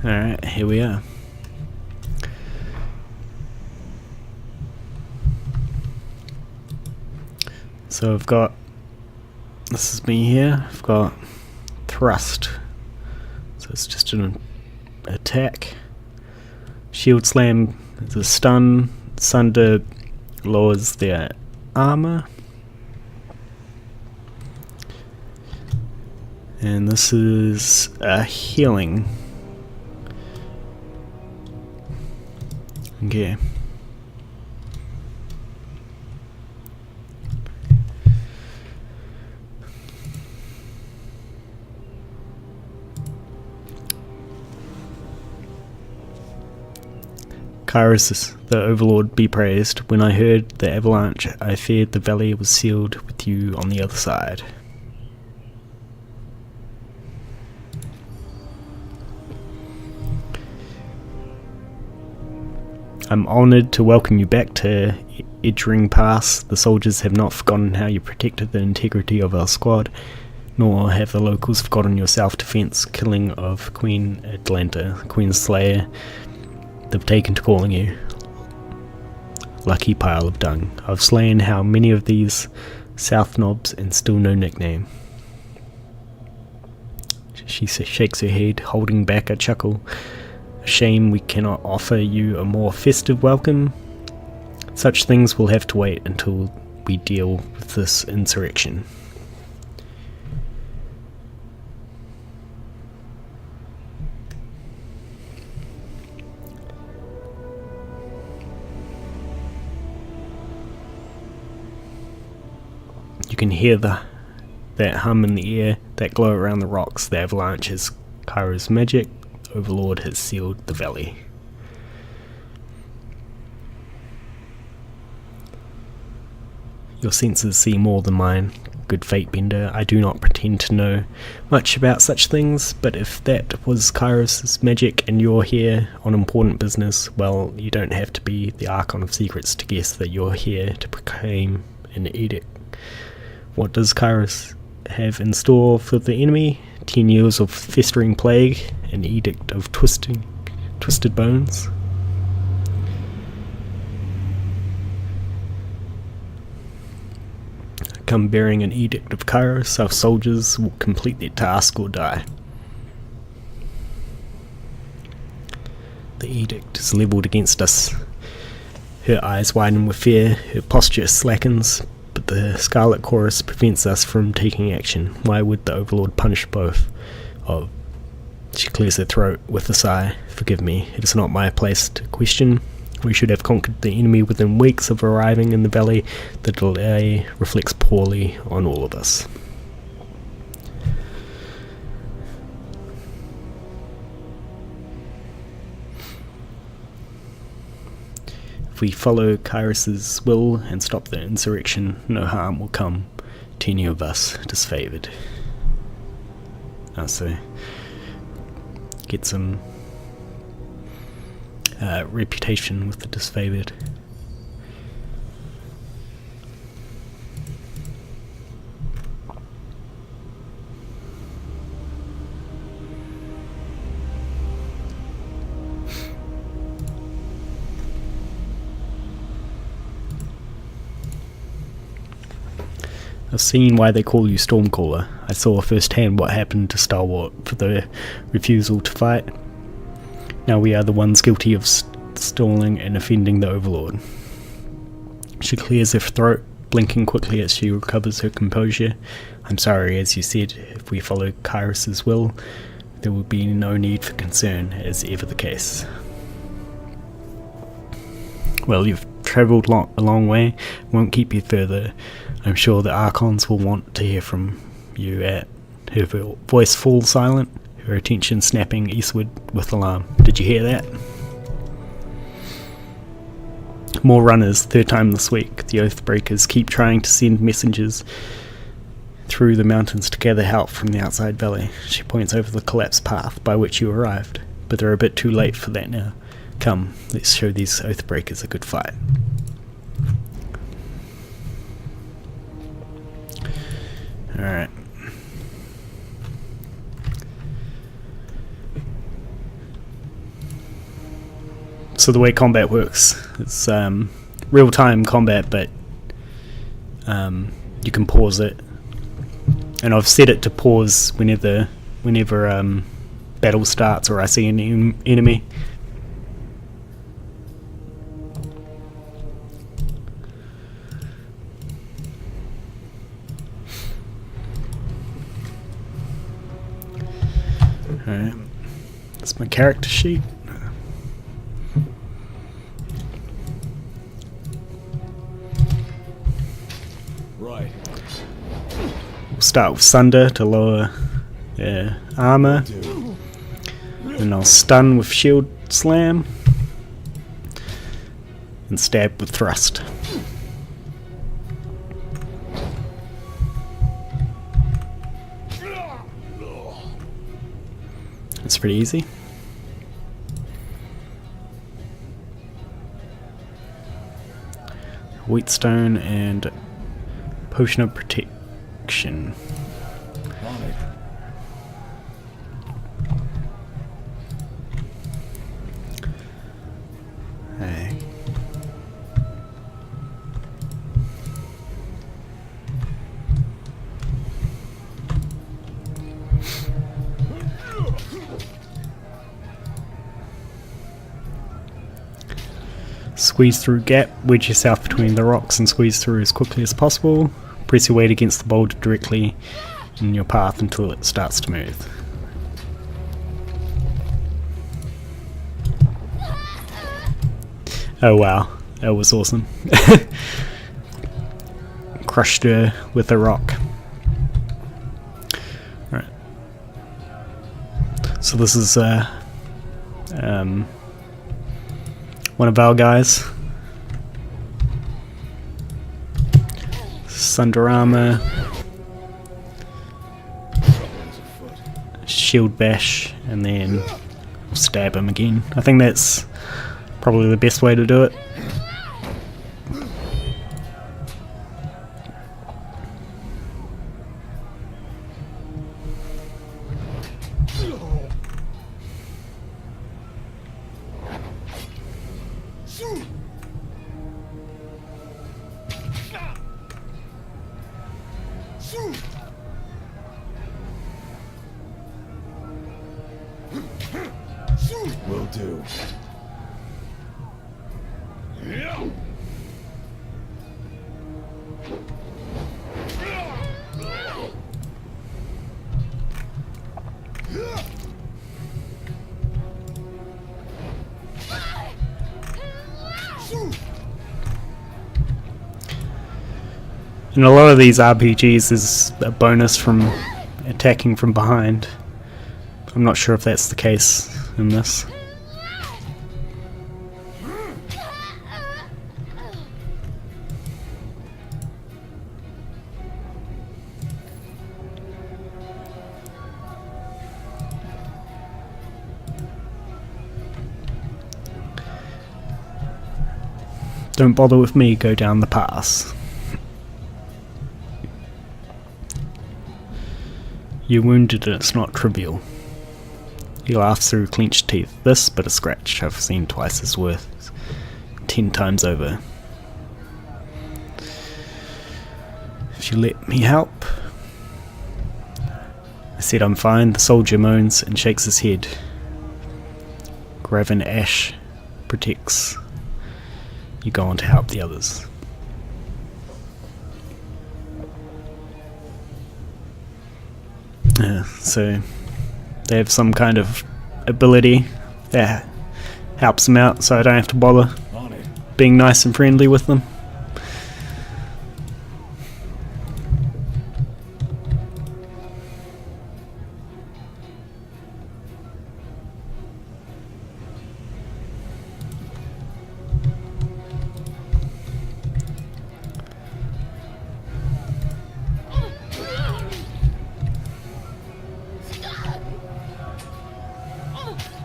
Alright, here we are. So I've got, this is me here, I've got thrust, so it's just an attack. Shield slam is a stun, sunder lowers their armor. And this is a healing. Okay. Kairos, the Overlord, be praised. When I heard the avalanche, I feared the valley was sealed with you on the other side. I'm honoured to welcome you back to Edgering Pass. The soldiers have not forgotten how you protected the integrity of our squad, nor have the locals forgotten your self-defense killing of Queen Atlanta, Queen Slayer. They've taken to calling you lucky pile of dung. I've slain how many of these South Knobs and still no nickname. She shakes her head, holding back a chuckle. A shame we cannot offer you a more festive welcome. Such things will have to wait until we deal with this insurrection. You can hear that hum in the air, that glow around the rocks. The avalanche is Kairos' magic. Overlord has sealed the valley. Your senses see more than mine, good fate bender. I do not pretend to know much about such things, but if that was Kairos' magic and you're here on important business, well, you don't have to be the Archon of Secrets to guess that you're here to proclaim an edict. What does Kairos have in store for the enemy? 10 years of festering plague, an edict of twisted bones. Come bearing an edict of Kairos, our soldiers will complete their task or die. The edict is levelled against us. Her eyes widen with fear, her posture slackens, but the Scarlet Chorus prevents us from taking action. Why would the Overlord punish both? Oh, she clears her throat with a sigh. Forgive me, it is not my place to question. We should have conquered the enemy within weeks of arriving in the valley. The delay reflects poorly on all of us. If we follow Kairos' will and stop the insurrection, no harm will come to any of us disfavoured. So get some reputation with the disfavoured. I've seen why they call you Stormcaller. I saw firsthand what happened to Stalwart for the refusal to fight. Now we are the ones guilty of stalling and offending the Overlord. She clears her throat, blinking quickly as she recovers her composure. I'm sorry, as you said, if we follow Kairos' will, there will be no need for concern, as ever the case. Well, you've travelled a long way, won't keep you further. I'm sure the Archons will want to hear from you. At her voice falls silent, her attention snapping eastward with alarm. Did you hear that? More runners, third time this week. The Oathbreakers keep trying to send messengers through the mountains to gather help from the outside valley. She points over the collapsed path by which you arrived, but they're a bit too late for that now. Come, let's show these Oathbreakers a good fight. Alright. So the way combat works, it's real-time combat, but you can pause it, and I've set it to pause whenever battle starts or I see an enemy. Alright, that's my character sheet. Right. We'll start with Sunder to lower armor, and I'll stun with shield slam, and stab with thrust. It's pretty easy. Wheatstone and Potion of Protection. On it. Hey. Squeeze through gap, wedge yourself between the rocks and squeeze through as quickly as possible. Press your weight against the boulder directly in your path until it starts to move. Oh wow, that was awesome. Crushed her with a rock. Right. So this is one of our guys. Sunder armor. Shield bash, and then stab him again. I think that's probably the best way to do it. Will do. In a lot of these RPGs there's a bonus from attacking from behind. I'm not sure if that's the case in this. Don't bother with me, go down the pass. You're wounded and it's not trivial. He laughs through clenched teeth. This, but a scratch I've seen twice as worth. 10 times over. If you let me help. I said I'm fine. The soldier moans and shakes his head. Graven Ash protects. You go on to help the others. So they have some kind of ability that helps them out, so I don't have to bother being nice and friendly with them.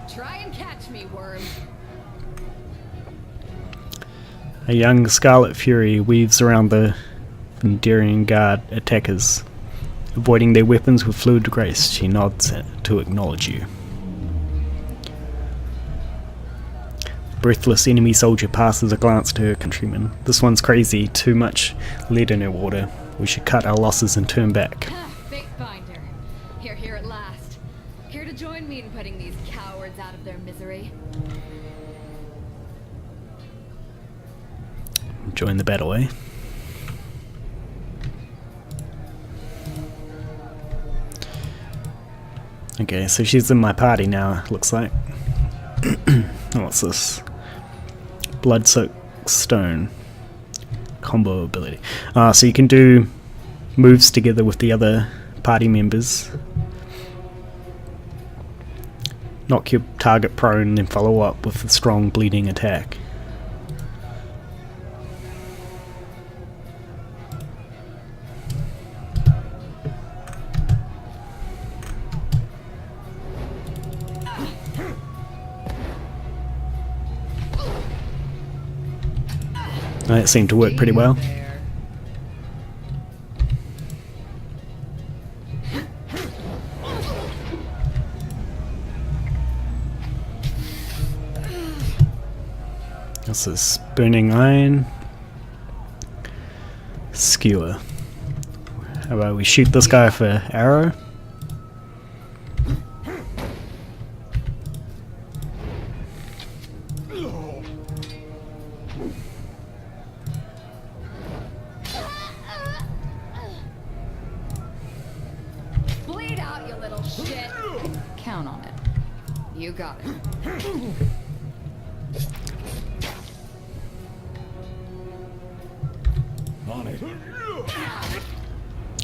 Try and catch me, worm. A young Scarlet Fury weaves around the Vendarian Guard attackers. Avoiding their weapons with fluid grace, she nods to acknowledge you. Breathless enemy soldier passes a glance to her countrymen. This one's crazy. Too much lead in her water. We should cut our losses and turn back. Fate finder. Here at last. Care to join me in putting these cowards out of their misery? Join the battle, eh? Okay, so she's in my party now, looks like. What's this? Blood-soaked stone. Combo ability. So you can do moves together with the other party members. Knock your target prone, then follow up with a strong bleeding attack. That seemed to work pretty well. This is burning iron. Skewer. How about we shoot this guy for arrow? Bleed out, you little shit. Count on it. You got it. On it.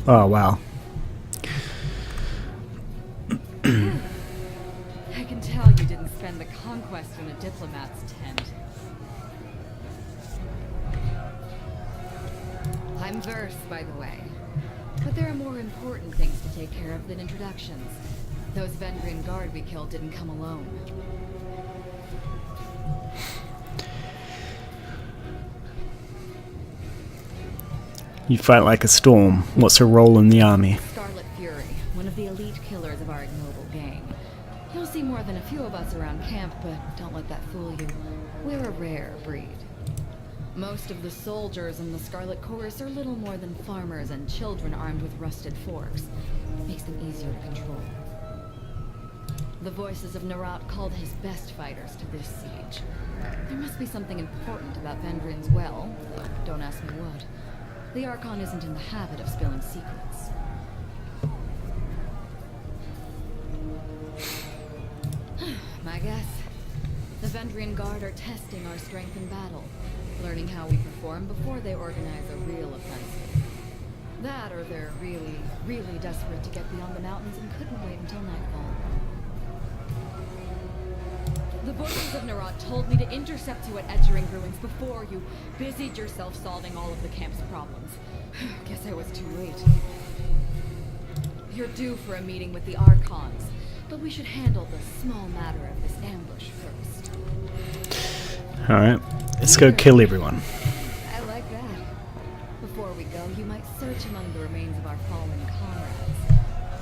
Oh wow. I can tell you didn't spend the conquest in a diplomat's tent. I'm versed, by the way. But there are more important things to take care of than introductions. Those Vendrian guard we killed didn't come alone. You fight like a storm. What's her role in the army? Scarlet Fury, one of the elite killers of our ignoble gang. You'll see more than a few of us around camp, but don't let that fool you. We're a rare breed. Most of the soldiers in the Scarlet Chorus are little more than farmers and children armed with rusted forks. Makes them easier to control. The voices of Narat called his best fighters to this siege. There must be something important about Vendrian's well, though don't ask me what. The Archon isn't in the habit of spilling secrets. My guess. The Vendrian Guard are testing our strength in battle, learning how we perform before they organize a real offensive. That, or they're really, really desperate to get beyond the mountains and couldn't wait until nightfall. The voices of Narat told me to intercept you at Edgering Ruins before you busied yourself solving all of the camp's problems. Guess I was too late. You're due for a meeting with the Archons, but we should handle the small matter of this ambush first. Alright, let's go kill everyone. I like that. Before we go, you might search among the remains of our fallen comrades.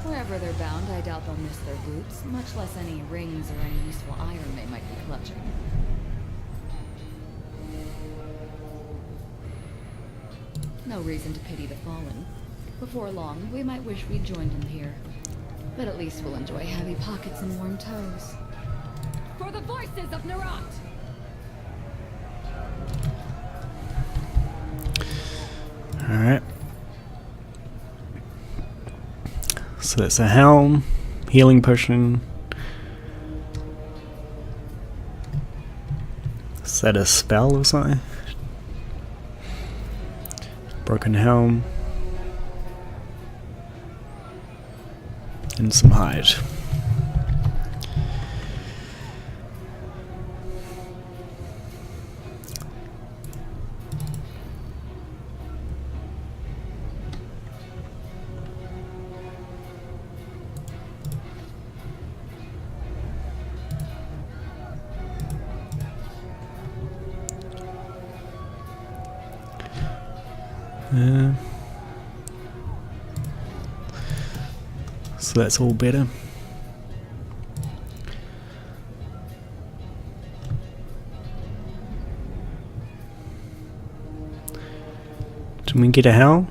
Wherever they're bound, I doubt they'll miss their boots, much less any rings or any useful iron they might be clutching. No reason to pity the fallen. Before long, we might wish we'd joined them here. But at least we'll enjoy heavy pockets and warm toes. For the voices of Narat! Alright. So that's a helm, healing potion. Is that a spell or something? Broken helm. And some hide. So that's all better. Did we get a howl?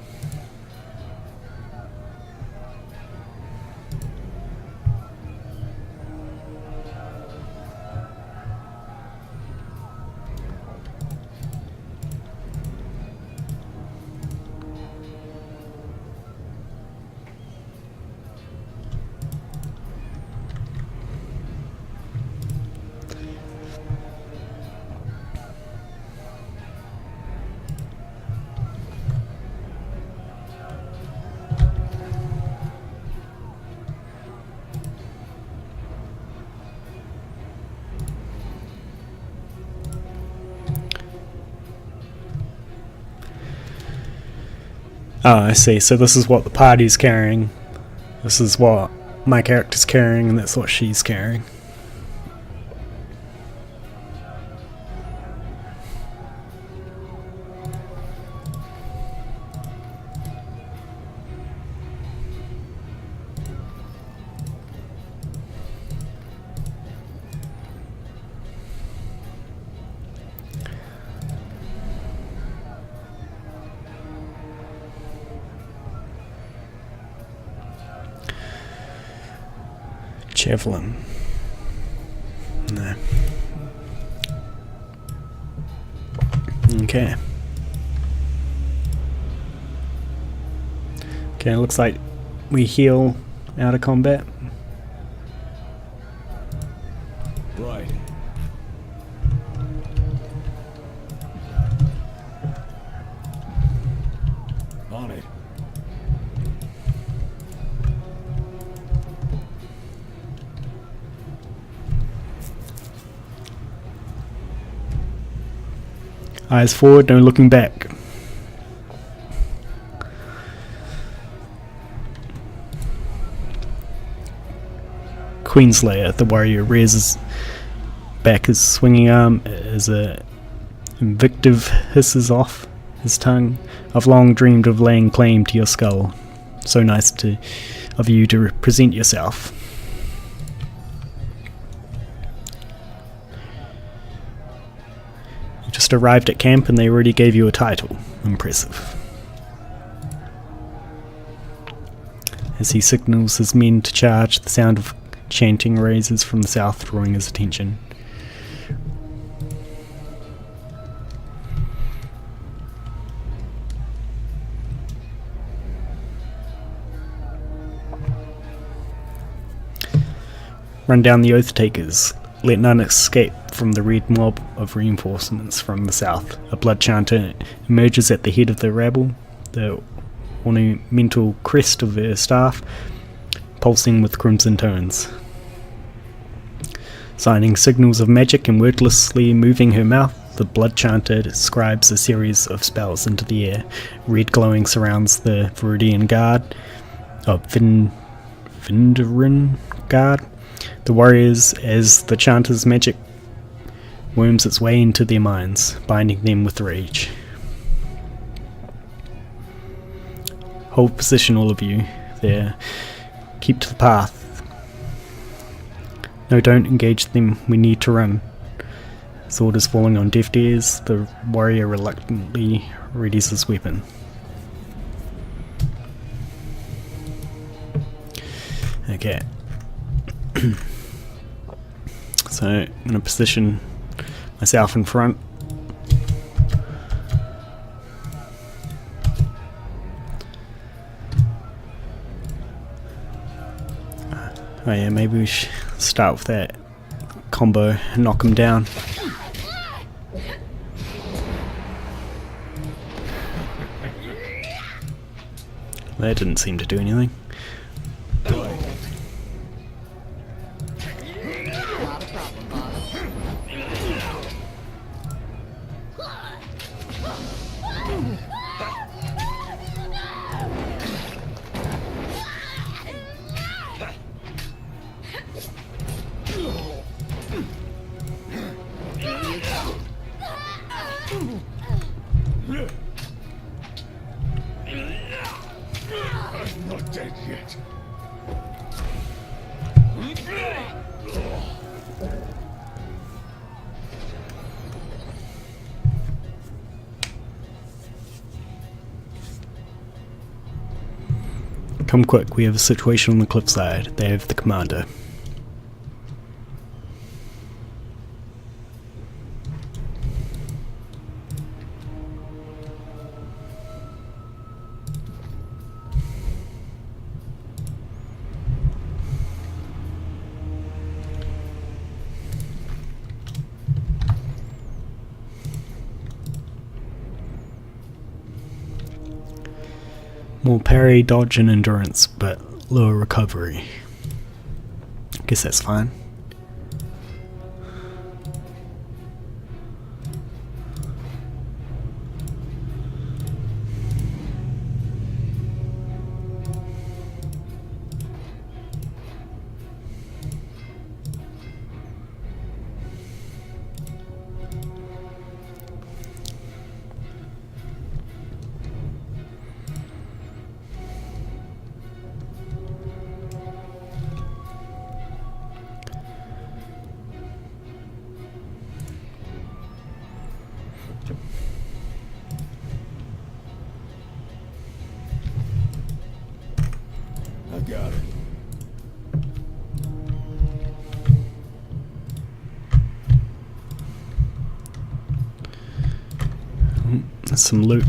Oh, I see. So this is what the party's carrying. This is what my character's carrying, and that's what she's carrying. Javelin. No. Okay. Okay, looks like we heal out of combat. Right. On it. Eyes forward, no looking back. Queenslayer, the warrior, rears back his swinging arm as a invective hisses off his tongue. I've long dreamed of laying claim to your skull. So nice of you to present yourself. You just arrived at camp and they already gave you a title. Impressive. As he signals his men to charge, the sound of chanting raises from the south, drawing his attention. Run down the oath takers. Let none escape from the red mob of reinforcements from the south. A blood chanter emerges at the head of the rabble, the ornamental crest of her staff pulsing with crimson tones. Signing signals of magic and wordlessly moving her mouth, the blood chanter describes a series of spells into the air. Red glowing surrounds the Viridian Guard of Vindarin Guard. The warriors, as the chanter's magic worms its way into their minds, binding them with rage. Hold position, all of you there. Keep to the path. No, don't engage them. We need to run. Sword is falling on deaf ears. The warrior reluctantly readies his weapon. Okay. So I'm going to position myself in front. Oh yeah, maybe we should start with that combo and knock him down. That didn't seem to do anything. Not a problem, boss. I'm not dead yet. Come quick, we have a situation on the cliffside. They have the commander. More parry, dodge, and endurance, but lower recovery. Guess that's fine. I got it. There's some loot.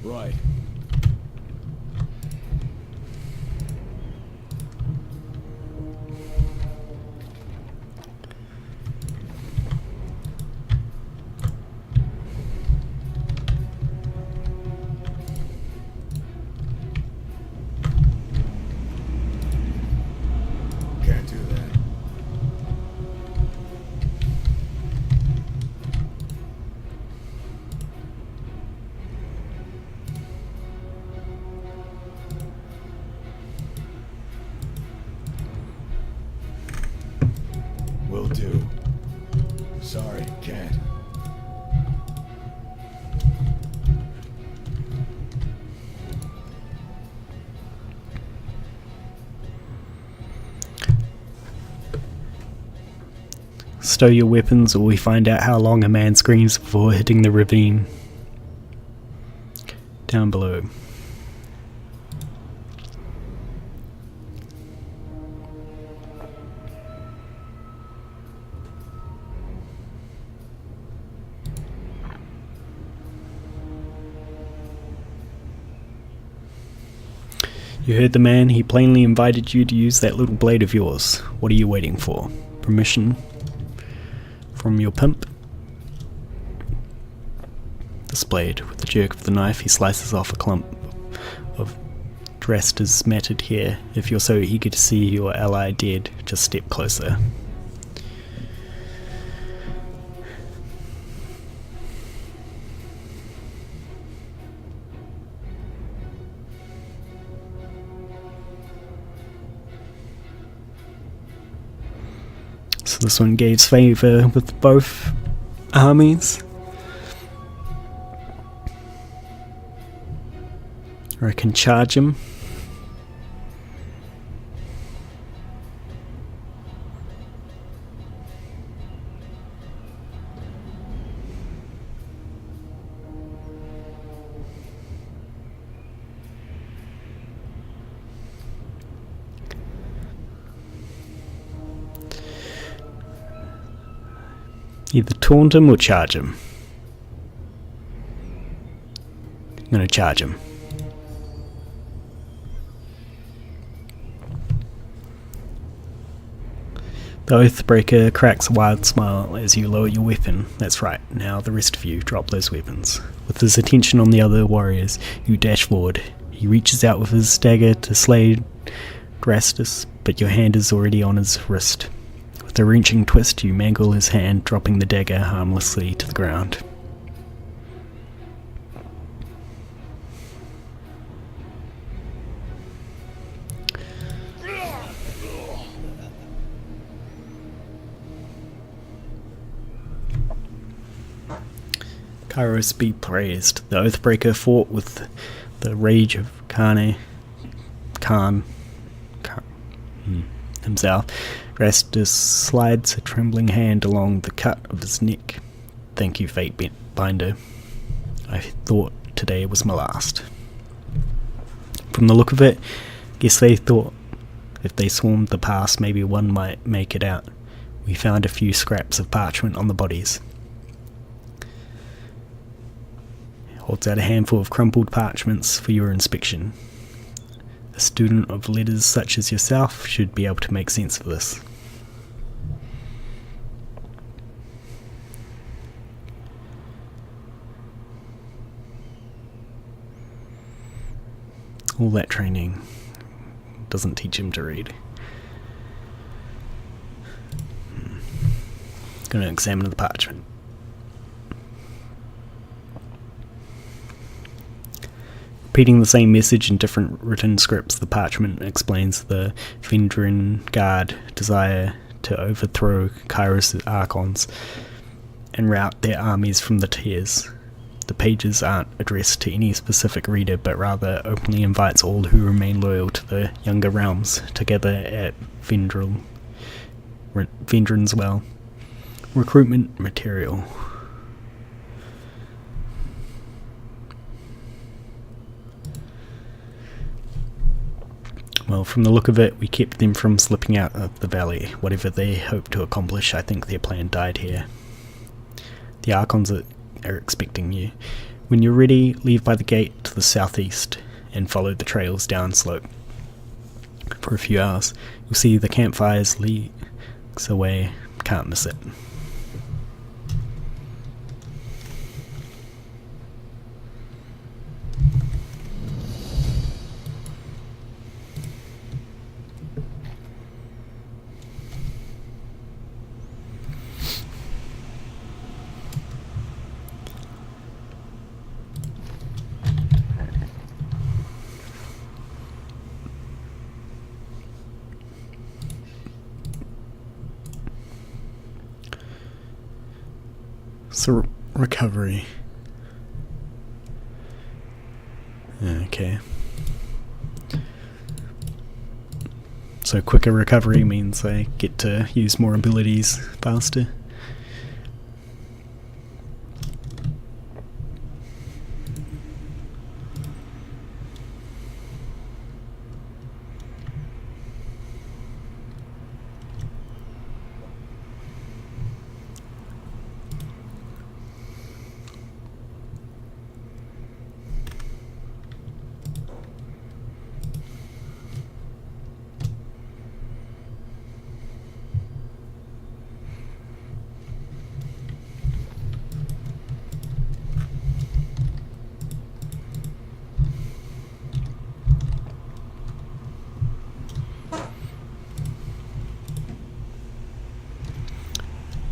Right. Can't do that. Will do. Sorry, can't. Stow your weapons or we find out how long a man screams before hitting the ravine. Down below. You heard the man. He plainly invited you to use that little blade of yours. What are you waiting for? Permission from your pimp? This blade, with the jerk of the knife, he slices off a clump of Drasta's matted hair. If you're so eager to see your ally dead, just step closer. So this one gauges favour with both armies. Or I can charge him. Either taunt him or charge him. I'm going to charge him. The Oathbreaker cracks a wild smile as you lower your weapon. That's right, now the rest of you drop those weapons. With his attention on the other warriors, you dash forward. He reaches out with his dagger to slay Drastus, but your hand is already on his wrist. With a wrenching twist, you mangle his hand, dropping the dagger harmlessly to the ground. Kairos be praised. The Oathbreaker fought with the rage of Khan. himself, Rastus slides a trembling hand along the cut of his neck. Thank you, Fate Binder. I thought today was my last. From the look of it, guess they thought if they swarmed the pass, maybe one might make it out. We found a few scraps of parchment on the bodies. Holds out a handful of crumpled parchments for your inspection. A student of letters such as yourself should be able to make sense of this. All that training doesn't teach him to read. Going to examine the parchment. Repeating the same message in different written scripts, the parchment explains the Vendran Guard desire to overthrow Kairos' Archons and rout their armies from the tiers. The pages aren't addressed to any specific reader, but rather openly invites all who remain loyal to the younger realms to gather at Vendran's Well. Recruitment material. Well, from the look of it, we kept them from slipping out of the valley. Whatever they hoped to accomplish, I think their plan died here. The Archons are expecting you. When you're ready, leave by the gate to the southeast and follow the trails down slope. For a few hours, you'll see the campfires leagues away. Can't miss it. So, recovery. Okay. So quicker recovery means I get to use more abilities faster.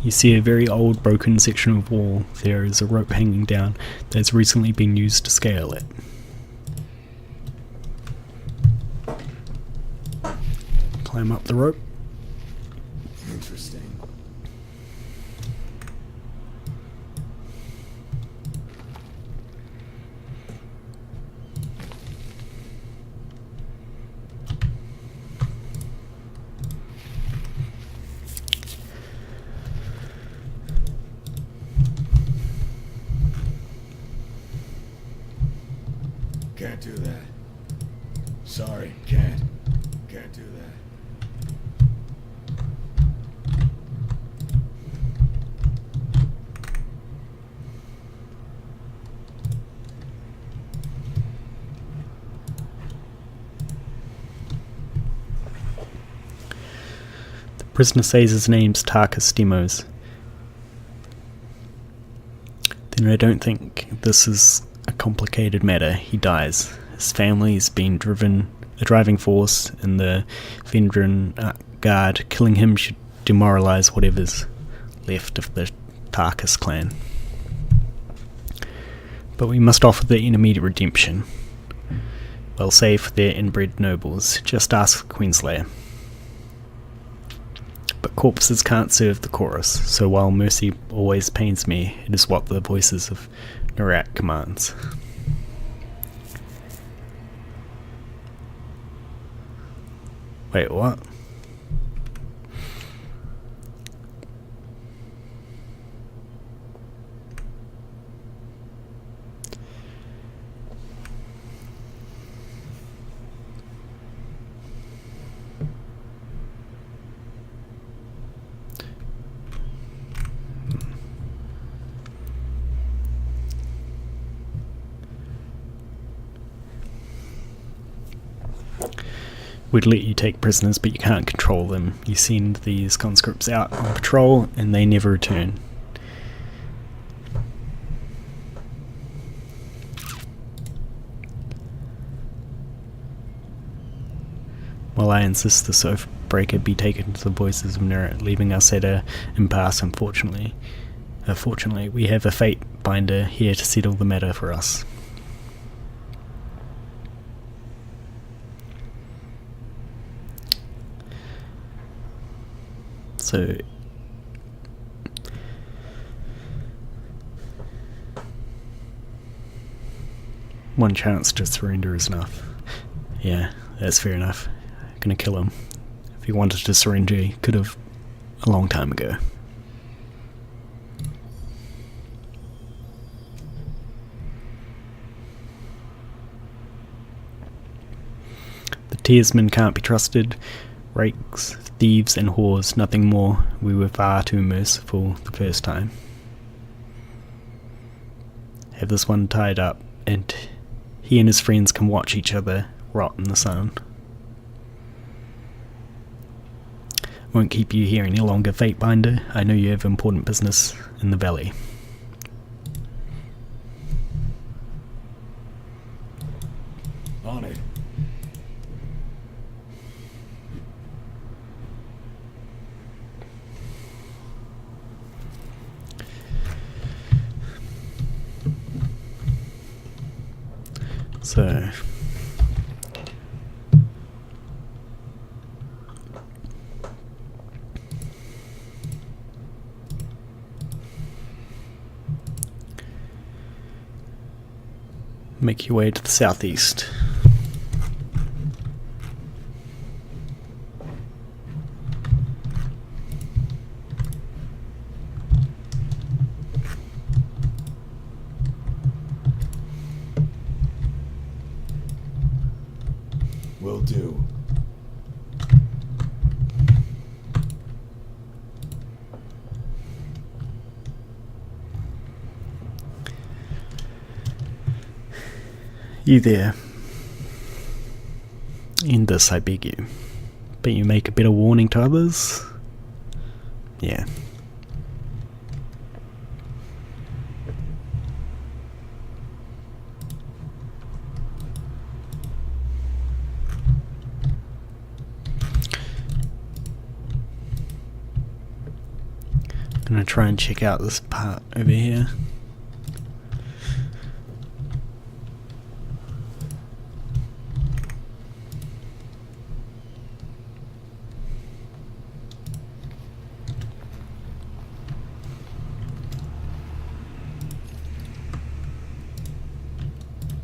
You see a very old broken section of wall. There is a rope hanging down that has recently been used to scale it. Climb up the rope. Interesting. Can't do that. Sorry, can't. Can't do that. The prisoner says his name's Tarkus Demos. Then I don't think this is a complicated matter. He dies. His family's been a driving force in the Vendran Guard. Killing him should demoralize whatever's left of the Tarkus clan. But we must offer the intermediate redemption. Well, save for their inbred nobles. Just ask Queenslayer. But corpses can't serve the chorus, so while mercy always pains me, it is what the voices of Narak commands. Wait, what? We'd let you take prisoners, but you can't control them. You send these conscripts out on patrol, and they never return. While I insist the sofa breaker be taken to the Voices of Nera, leaving us at a impasse, unfortunately. Fortunately, we have a fate binder here to settle the matter for us. So, one chance to surrender is enough. Yeah, that's fair enough. Gonna kill him. If he wanted to surrender, he could have a long time ago. The Tearsmen can't be trusted. Rakes, thieves and whores, nothing more. We were far too merciful the first time. Have this one tied up, and he and his friends can watch each other rot in the sun. Won't keep you here any longer, Fatebinder. I know you have important business in the valley. On it. So, make your way to the southeast. Will do. You there. End this, I beg you. But you make a better warning to others? Yeah. Gonna try and check out this part over here.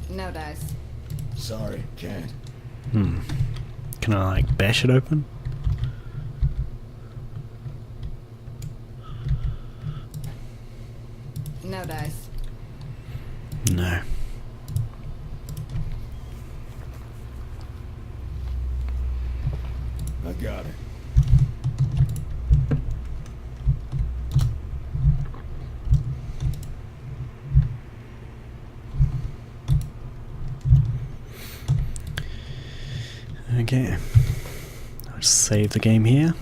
No dice. Sorry, can't. Can I, like, bash it open? No dice. No. I got it. Okay. I'll just save the game here.